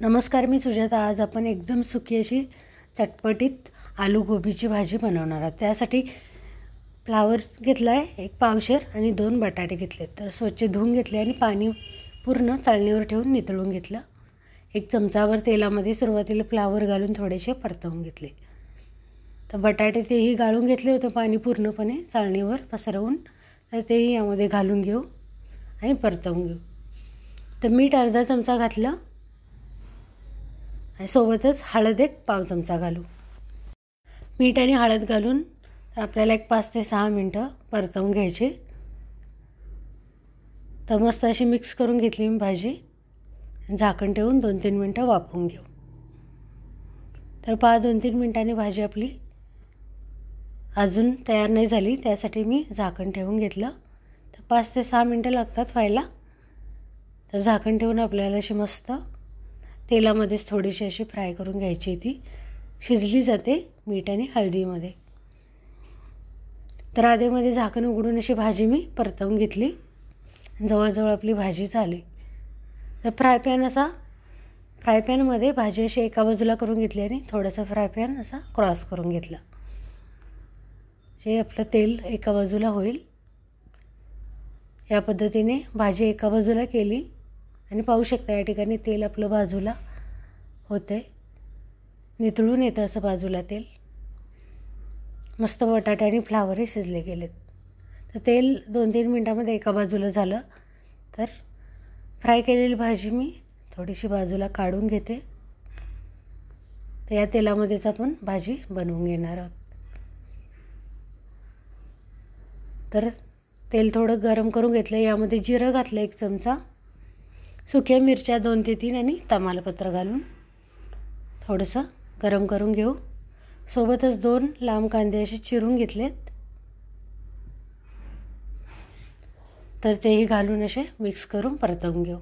नमस्कार, मी सुजाता। आज आपण एकदम सुकी अशी चटपटीत आलू गोबीची भाजी बनवणार आहोत। त्यासाठी फ्लावर घेतला आहे 1 पावशेर आणि 2 बटाटे घेतले। तर स्वच्छ धुवून घेतले आणि पाणी पूर्ण चाळणीवर ठेवून नितळून घेतलं। 1 चमचावर तेलामध्ये सुरुवातीला फ्लावर घालून थोडेसे परतवून घेतले। तर बटाटे तेही गाळून घेतले होते पाणी पूर्णपणे चाळणीवर पसरवून। तर तेही यामध्ये घालून घेऊ आणि परतवून घेऊ। तर मीठ अर्धा चमचा घातलं आणि सोबतच हळद 1 पाव चमचा घालू। मीठ आणि हळद घालून आपल्याला 5 ते 6 मिनिटं परतवून घ्यायचे। तर मस्त अशी मिक्स करून घेतली मी भाजी। झाकण ठेवून 2-3 मिनिटं वाफवून घेऊ। तर 2-3 मिनिटांनी भाजी आपली अजून तयार नाही झाली, त्यासाठी मी झाकण ठेवून घेतलं। तर 5 ते 6 मिनिटं लागतात व्हायला। तर झाकण ठेवून आपल्याला अशी मस्त तेलामध्येच थोडीशी अशी फ्राय करून घ्यायची। ती शिजली जाते मीठ आणि हळदीमध्ये। तर आधीमध्ये झाकण उघडून अशी भाजी मी परतवून घेतली। जवळजवळ आपली भाजी झाली। तर फ्राय पॅनमध्ये भाजी अशी एका बाजूला करून घेतली आणि थोडासा फ्राय पॅन असा क्रॉस करून घेतला, जे आपलं तेल एका बाजूला होईल। या पद्धतीने भाजी एका बाजूला केली आणि पाहू शकता या ठिकाणी तेल आपलं बाजूला होते, नितळून येतं असं बाजूला तेल। मस्त बटाटे आणि फ्लावरही शिजले गेलेत। तर तेल 2-3 मिनिटांमध्ये एका बाजूला झालं। तर फ्राय केलेली भाजी मी थोडीशी बाजूला काढून घेते। तर या तेलामध्येच आपण भाजी बनवून घेणार आहोत। तर तेल थोडं गरम करून घेतलं। यामध्ये जिरं घातलं 1 चमचा, सुक्या मिरच्या 2 ते 3 आणि तमालपत्र घालून थोडंसं गरम करून घेऊ। सोबतच 2 लांब कांदे असे चिरून घेतलेत। तर तेही घालून असे मिक्स करून परतवून घेऊ।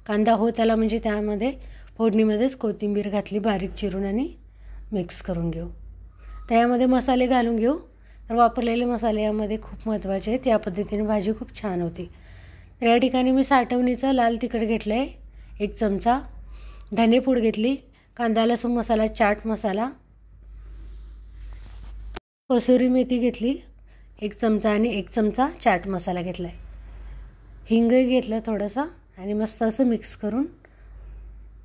कांदा होत आला म्हणजे त्यामध्ये फोडणीमध्येच कोथिंबीर घातली बारीक चिरून आणि मिक्स करून घेऊ। त्यामध्ये मसाले घालून घेऊ। तर वापरलेले मसाले यामध्ये खूप महत्त्वाचे आहेत। या पद्धतीने भाजी खूप छान होती। तर या ठिकाणी मी साठवणीचा लाल तिखट घेतलं आहे 1 चमचा, धनेपूड घेतली, कांदा लसूण मसाला, चाट मसाला, कसुरी मेथी घेतली 1 चमचा आणि 1 चमचा चाट मसाला घेतला आहे, हिंगही घेतलं थोडंसं आणि मस्त असं मिक्स करून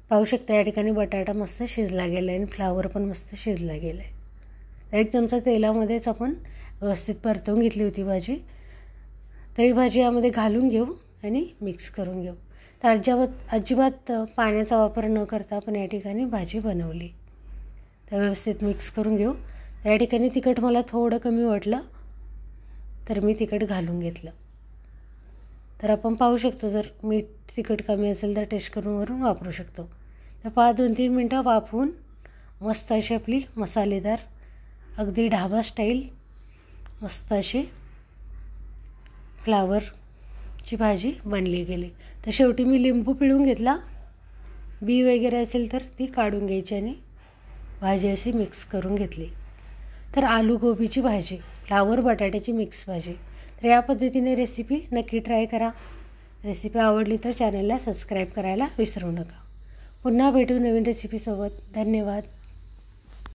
पाहू शकता या ठिकाणी बटाटा मस्त शिजला गेला आहे आणि फ्लावर पण मस्त शिजला गेला आहे। 1 चमचा तेलामध्येच आपण व्यवस्थित परतवून घेतली होती भाजी। तर ही भाजी यामध्ये घालून घेऊ आणि मिक्स करून घेऊ। तर अजिबात पाण्याचा वापर न करता आपण या ठिकाणी भाजी बनवली। तर व्यवस्थित मिक्स करून घेऊ। या ठिकाणी तिखट मला थोडं कमी वाटलं तर मी तिखट घालून घेतलं। तर आपण पाहू शकतो जर मीठ तिखट कमी असेल तर टेस्ट करून वरून वापरू शकतो। तर 2-3 मिनिटं वाफवून मस्त अशी आपली मसालेदार अगदी ढाबा स्टाईल मस्त अशी फ्लावरची भाजी बनली गेली। तर शेवटी मी लिंबू पिळून घेतला, बी वगैरे असेल तर ती काढून घ्यायची आणि भाजी अशी मिक्स करून घेतली। तर आलू गोबीची भाजी, फ्लावर बटाट्याची मिक्स भाजी। तर या पद्धतीने रेसिपी नक्की ट्राय करा। रेसिपी आवडली तर चॅनलला सबस्क्राईब करायला विसरू नका। पुन्हा भेटू नवीन रेसिपीसोबत। धन्यवाद।